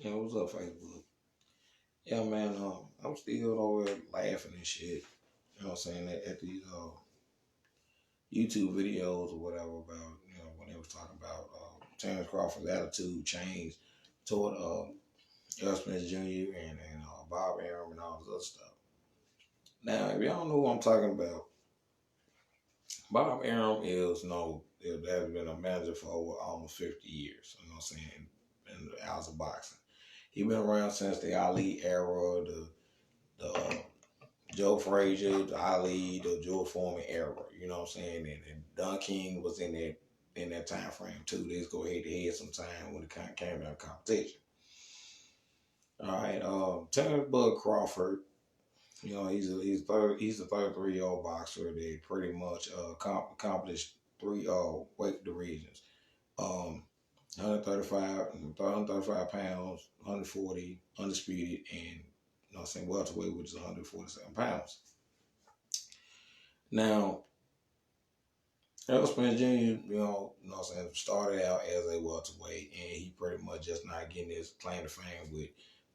Yeah, what's up, Facebook? Yeah, man, I'm still over there laughing and shit. You know what I'm saying? At these YouTube videos or whatever about, when they was talking about Terrence Crawford's attitude changed toward Earl Smith Jr. and Bob Arum and all this other stuff. Now, if y'all know who I'm talking about, Bob Arum has been a manager for over almost 50 years. You know what I'm saying? In the hours of boxing. He been around since the Ali era, the Joe Frazier, the Ali, the Joe Foreman era. You know what I'm saying? And Don King was in that time frame too. They just go head to head sometime when it kind of came down to competition. All right, Terrence Bud Crawford. He's a 33-year-old boxer that pretty much accomplished three weight divisions. Um, 135, 135 pounds, 140, undisputed, and welterweight, which is 147 pounds. Now, Errol Spence Jr., started out as a welterweight, and he pretty much just not getting his claim to fame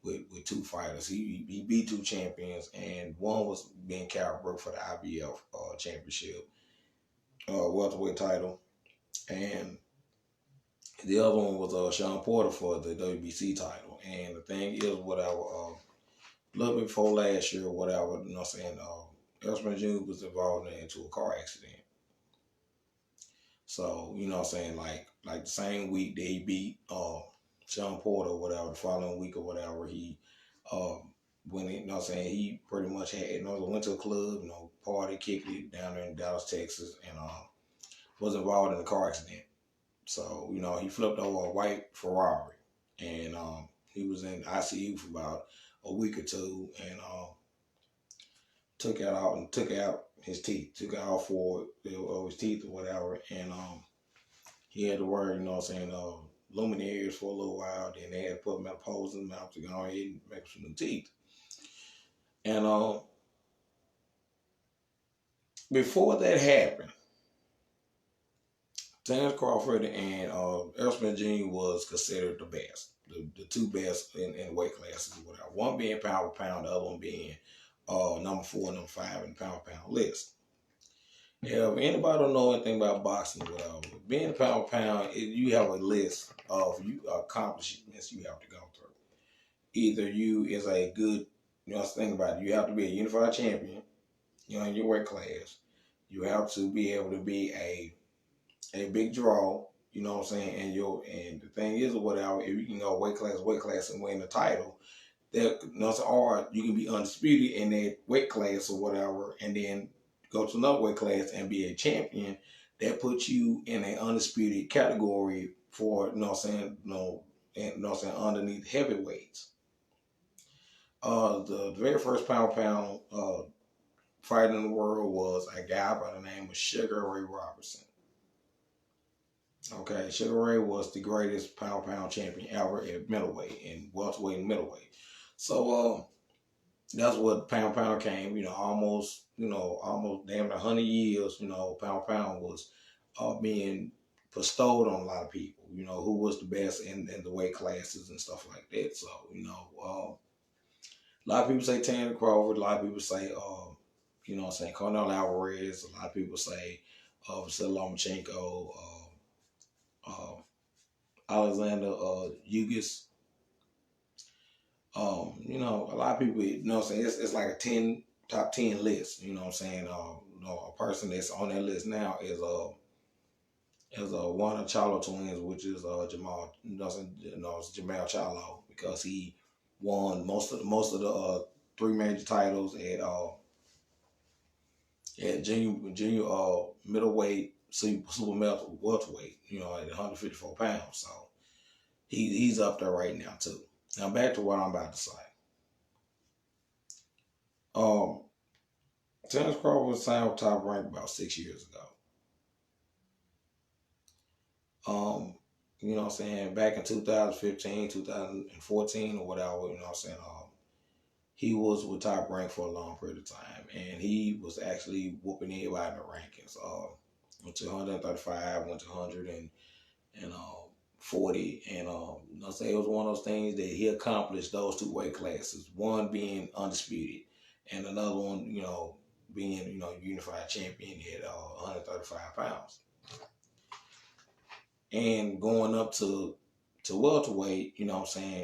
with two fighters. He beat two champions, and one was being Carol Brook for the IBF championship welterweight title, and the other one was Sean Porter for the WBC title. And the thing is, whatever, a little bit before last year, whatever, Errol Spence Jr. was involved into a car accident. So, like the same week that he beat Sean Porter or whatever, the following week or whatever, he he pretty much went to a club, party, kicked it down there in Dallas, Texas, and was involved in a car accident. So, he flipped over a white Ferrari, and he was in ICU for about a week or two, and took out his teeth, took out all four of his teeth or whatever, and he had to wear, luminaires for a little while. Then they had to put metal poles in the mouth to go ahead and make some new teeth. And before that happened, Terrence Crawford and Errol Spence Jr. was considered the best, the two best in weight classes or whatever. One being pound for pound, the other one being number 4, number 5 in the pound for pound list. If anybody don't know anything about boxing or whatever, being a pound for pound, you have a list of accomplishments you have to go through. Either you is a good, think about it, you have to be a unified champion, in your weight class. You have to be able to be a big draw, you know what I'm saying, and the thing is or whatever, if you can go weight class and win the title, or you can be undisputed in that weight class or whatever, and then go to another weight class and be a champion. That puts you in an undisputed category for, underneath heavyweights. The very first pound fight in the world was a guy by the name of Sugar Ray Robinson. Okay, Sugar Ray was the greatest pound champion ever at middleweight and welterweight and middleweight. So that's what pound came. Almost damn 100 years. Pound was being bestowed on a lot of people. Who was the best in the weight classes and stuff like that. So a lot of people say Terrence Crawford. A lot of people say Cornel Alvarez. A lot of people say Vasily Lomachenko. Alexander Ugas. A lot of people, it's like a top 10 list. A person that's on that list now is one of Charlo twins, which is Jamal. It's Jamal Charlo, because he won most of the 3 major titles at junior middleweight, super welterweight. At 154 pounds. So he's up there right now too. Now back to what I'm about to say. Terrence Crawford was signed with Top Rank about 6 years ago. Back in 2015, 2014 or whatever, he was with Top Rank for a long period of time, and he was actually whooping everybody in the rankings. Went to 135, went to 100 and 40, and I'll say it was one of those things that he accomplished those two weight classes, one being undisputed, and another one, being unified champion at 135 pounds, and going up to welterweight,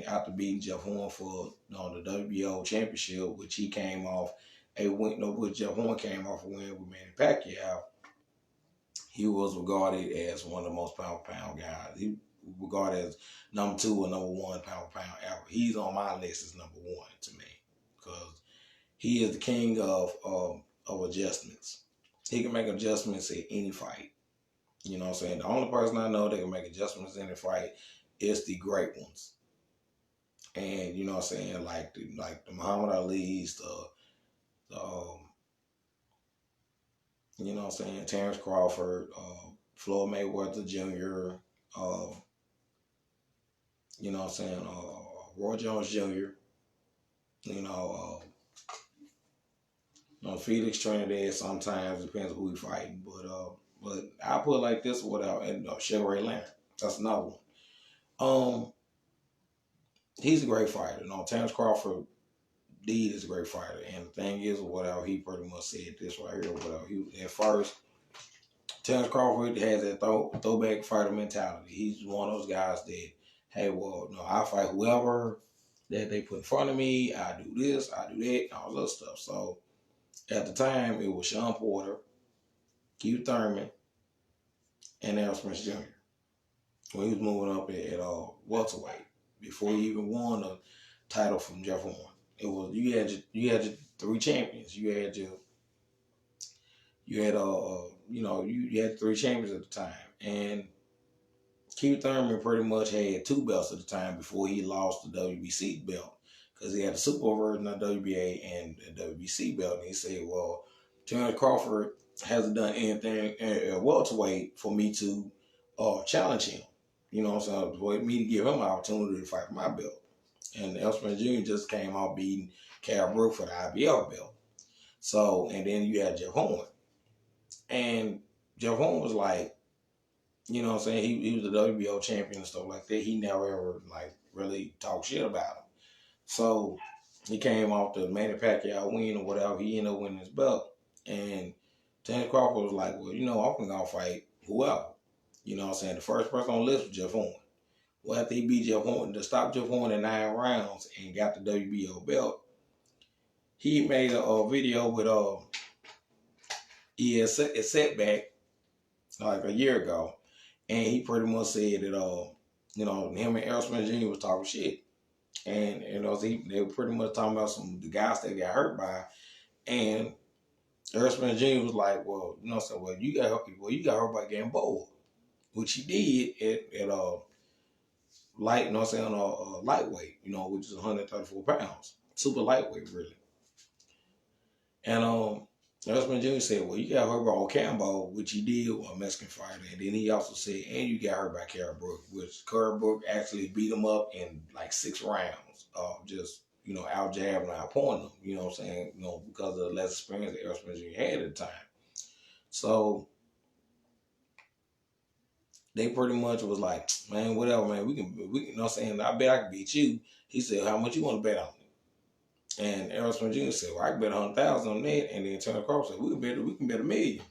after beating Jeff Horn for the WBO championship, which he came off a win, which Jeff Horn came off a win with Manny Pacquiao. He was regarded as one of the most pound guys. He regarded as number 2 or number 1 pound ever. He's on my list as number 1 to me, because he is the king of adjustments. He can make adjustments at any fight. You know what I'm saying? The only person I know that can make adjustments in a fight is the great ones. And you know what I'm saying, like the Muhammad Ali's, you know what I'm saying, Terrence Crawford, Floyd Mayweather Jr., you know what I'm saying, Roy Jones Jr., Felix Trinidad sometimes, depends on who he's fighting. But I put it like this without, and Sugar Ray Leonard. That's another one. He's a great fighter. Terrence Crawford Deed is a great fighter. And the thing is, whatever, he pretty much said this right here, whatever. At first, Terrence Crawford has that throwback fighter mentality. He's one of those guys that, hey, well, I fight whoever that they put in front of me. I do this, I do that, all this stuff. So at the time, it was Shawn Porter, Keith Thurman, and Errol Spence Jr. when he was moving up at welterweight, before he even won a title from Jeff Horn. It was you had your 3 champions. You had 3 champions at the time, and Keith Thurman pretty much had 2 belts at the time before he lost the WBC belt, because he had a super version of WBA and a WBC belt. And he said, well, Terrence Crawford hasn't done anything at welterweight for me to challenge him. You know what I'm saying? For me to give him an opportunity to fight for my belt. And Errol Spence Jr. just came out beating Carl Brook for the IBL belt. So, and then you had Jeff Horn. And Jeff Horn was like, you know what I'm saying, he was the WBO champion and stuff like that. He never ever really talked shit about him. So he came off the Manny Pacquiao win or whatever. He ended up winning his belt. And Terrence Crawford was like, well, I'm going to fight whoever. You know what I'm saying? The first person on the list was Jeff Horn. Well, after he beat Jeff Horn, to stop Jeff Horn in 9 rounds and got the WBO belt, he made a video with ES Setback like a year ago. And he pretty much said that, him and Errol Spence Jr. was talking shit. And, they were pretty much talking about the guys that got hurt by. And Errol Spence Jr. was like, well, you got hurt by Gamboa, which he did at lightweight, which is 134 pounds. Super lightweight, really. And Errol Spence Jr. said, well, you got hurt by Ocampo, which he did with a Mexican fighter. And then he also said, and you got hurt by Carl Brook, which Carl Brook actually beat him up in 6 rounds of just, out jabbing, out pointing him, you know what I'm saying, because of the less experience that Errol Spence Jr. had at the time. So they pretty much was like, man, whatever, man, we can, you know what I'm saying, I bet I can beat you. He said, how much you want to bet on me? And Errol Spence Jr. said, well, I can bet 100,000 on that. And then Terrence Crawford said, we can bet $1 million.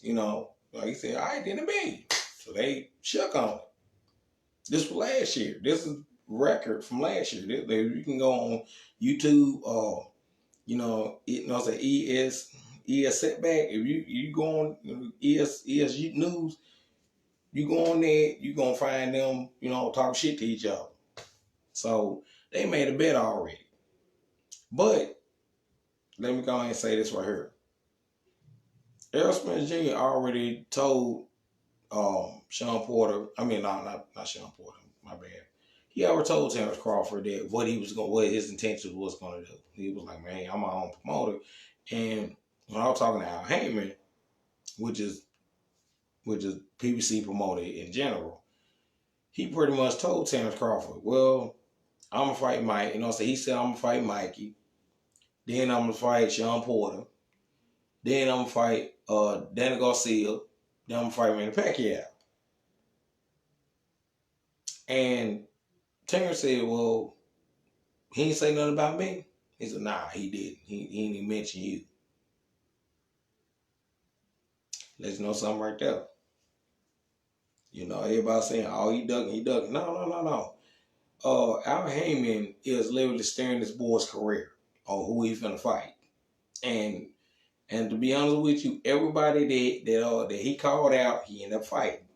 He said, all right, then $1 million. So they shook on it. This was last year. This is record from last year. You can go on YouTube, ES Setback. If you go on ES News, you go on there, you gonna find them, talk shit to each other. So they made a bet already. But let me go ahead and say this right here. Errol Spence Jr. already told Shawn Porter, not Shawn Porter, my bad. He already told Terrence Crawford that what his intention was going to do. He was like, man, I'm my own promoter. And when I was talking to Al Heyman, which is PBC promoter in general, he pretty much told Terrence Crawford, well, I'm going to fight Mike. So he said, I'm going to fight Mikey. Then I'm going to fight Shawn Porter. Then I'm going to fight Danny Garcia. Then I'm going to fight Manny Pacquiao. And Terrence said, well, he didn't say nothing about me. He said, nah, he didn't. He didn't even mention you. Let's know something right there. You know, everybody saying, oh, he ducking, he ducking. No. Al Heyman is literally steering this boy's career on who he's gonna fight. And to be honest with you, everybody that he called out, he ended up fighting.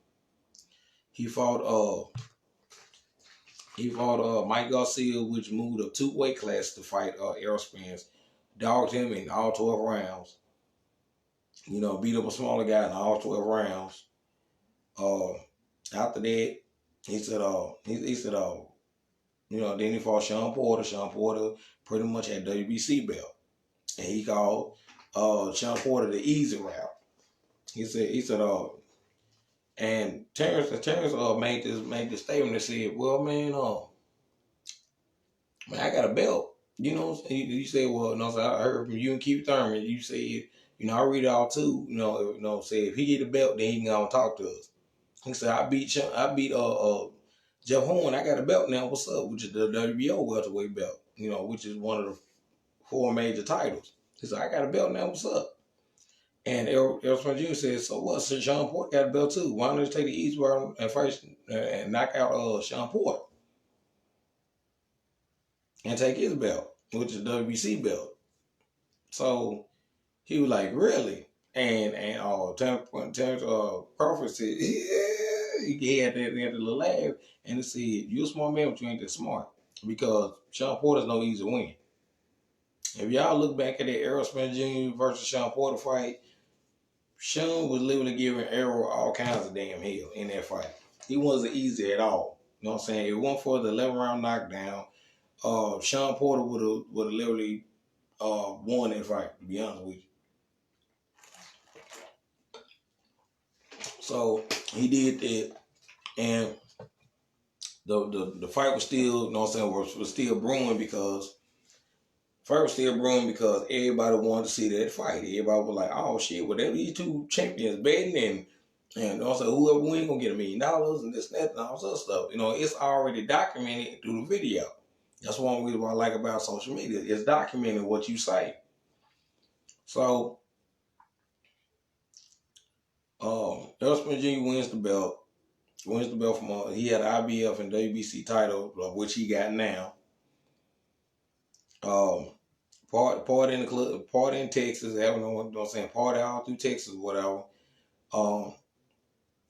He fought Mike Garcia, which moved up 2 weight classes to fight Errol Spence. Dogged him in all 12 rounds. You know, beat up a smaller guy in all 12 rounds. After that, he said, you know, then he fought Sean Porter. Sean Porter pretty much had WBC belt. And he called Sean Porter the easy route. He said, and Terrence made this statement that said, well, man, I got a belt. You know, you said, well, no, so I heard from you and Keith Thurman. You said, you know, I read it all too. You know, say if he get a belt, then he can go and talk to us. He said, I beat Jeff Horn. I got a belt now. What's up? Which is the WBO welterweight belt. You know, which is one of the 4 major titles. He said, I got a belt now. What's up? And Errol Spence Jr. said, so what? So Sean Porter got a belt too. Why don't you take the easy route and first and knock out Sean Porter and take his belt, which is the WBC belt? So he was like, really? And Terrence Crawford said, yeah. He had that little laugh, and he said, you a smart man, but you ain't that smart, because Sean Porter's no easy win. If y'all look back at that Errol Spence Jr. versus Sean Porter fight, Sean was literally giving Errol all kinds of damn hell in that fight. He wasn't easy at all. You know what I'm saying? If it wasn't for the 11-round knockdown, Sean Porter would have literally won that fight, to be honest with you. So he did that, and the fight was still, you know what I'm saying, was still brewing because everybody wanted to see that fight. Everybody was like, oh shit, well, these 2 champions betting, and also whoever wins gonna get $1 million and this and that and all this other stuff. You know, it's already documented through the video. That's one reason what I like about social media. It's documenting what you say. So, Errol Spence Jr. wins the belt from he had an IBF and WBC title, which he got now. Party in the club, party in Texas, having you know what I'm saying, party all through Texas, whatever. Go,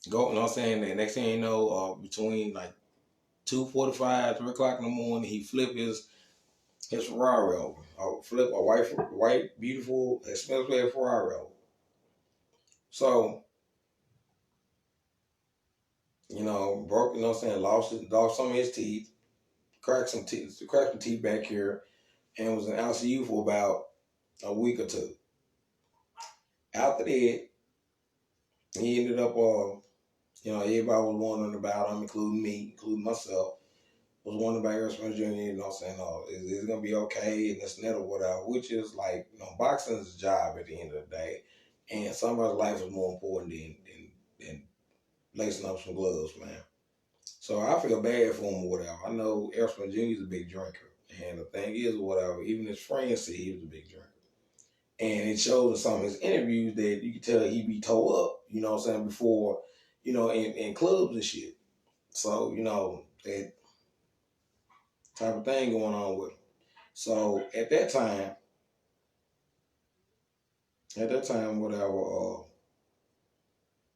you know what I'm saying? The next thing you know, between like 2:45, 3 o'clock in the morning, he flipped his Ferrari over. Flip a white, beautiful, expensive Ferrari over. So, you know, broke, you know what I'm saying, lost some of his teeth, cracked some teeth back here, and was in ICU for about a week or 2. After that, he ended up, you know, everybody was wondering about him, including me, including myself, was wondering about Errol Spence Jr., you know what I'm saying, is it going to be okay, and this and that or whatever, which is like, you know, boxing is a job at the end of the day, and somebody's life is more important than lacing up some gloves, man. So I feel bad for him or whatever. I know Errol Spence Jr. is a big drinker, and the thing is, whatever, even his friends said he was a big drinker. And it shows in some of his interviews that you can tell he be towed up, you know what I'm saying, before, you know, in clubs and shit. So, you know, that type of thing going on with him. So at that time, whatever,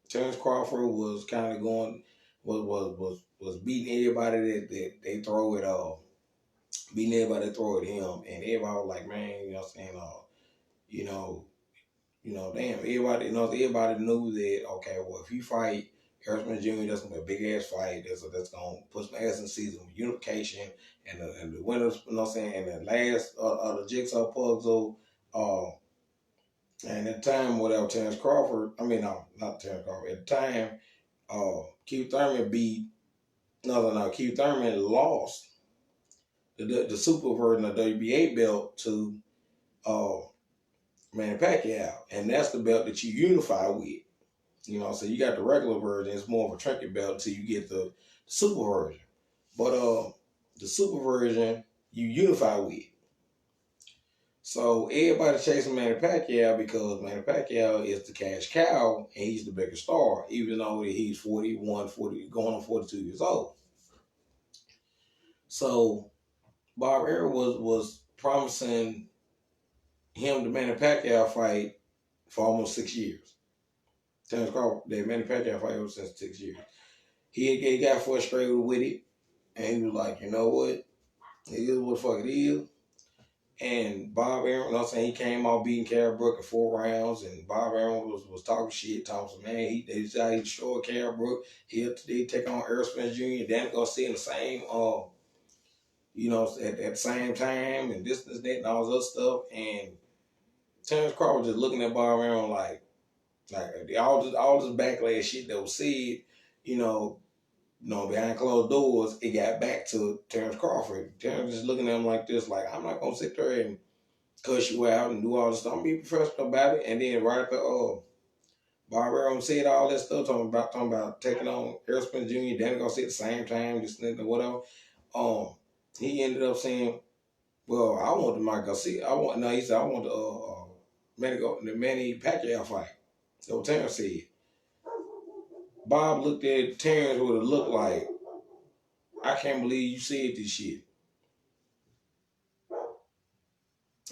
Terrence Crawford was kind of going, was beating everybody that they throw it, beating everybody that throw at him, and everybody was like, man, you know what I'm saying, damn, everybody knew that, okay, well, if you fight Errol Spence Jr., that's gonna be a big ass fight. That's gonna put some ass in the season with unification and the winners, you know what I'm saying, and the last the jigsaw puzzle. And at the time, whatever, Terrence Crawford, I mean, no, not Terrence Crawford. At the time, Keith Thurman Keith Thurman lost the super version of the WBA belt to Manny Pacquiao, and that's the belt that you unify with. You know, so you got the regular version, it's more of a trinket belt until you get the super version. But the super version you unify with. So everybody chasing Manny Pacquiao because Manny Pacquiao is the cash cow and he's the bigger star, even though he's 41, 40, going on 42 years old. So Bob Arum was promising him the Manny Pacquiao fight for almost 6 years. Terence Crawford, the Manny Pacquiao fight was since 6 years. He got frustrated with it, and he was like, you know what? It is what the fuck it is. And Bob Arum, you know what I'm saying, he came out beating Carl Brook in 4 rounds, and Bob Arum was talking shit, talking some, man, they decided he destroyed Carl Brook. He'll take on Errol Spence Jr., Danny Garcia in the same, you know, at the same time, and this, that, and all this other stuff. And Terence Crawford just looking at Bob Arum like all this backlash shit that was said, you know, behind closed doors, it got back to Terence Crawford. Terence just looking at him like this, like, I'm not gonna sit there and cuss you out and do all this stuff. I'm be professional about it. And then right after Bob Arum said all that stuff, talking about taking on Errol Spence Jr., Danny Garcia at the same time, this and that, whatever. He ended up saying, well, I want the Mike Garcia. He said, I want the Manny Pacquiao fight. That's what Terence said. Bob looked at Terence with a look like, I can't believe you said this shit.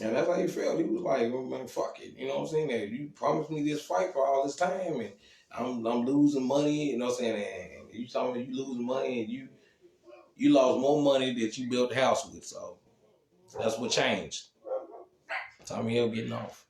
And that's how he felt. He was like, well, man, fuck it. You know what I'm saying? That you promised me this fight for all this time, and I'm losing money. You know what I'm saying? And you talking about you losing money, and you lost more money that you built the house with. So that's what changed. Tommy Hill getting off.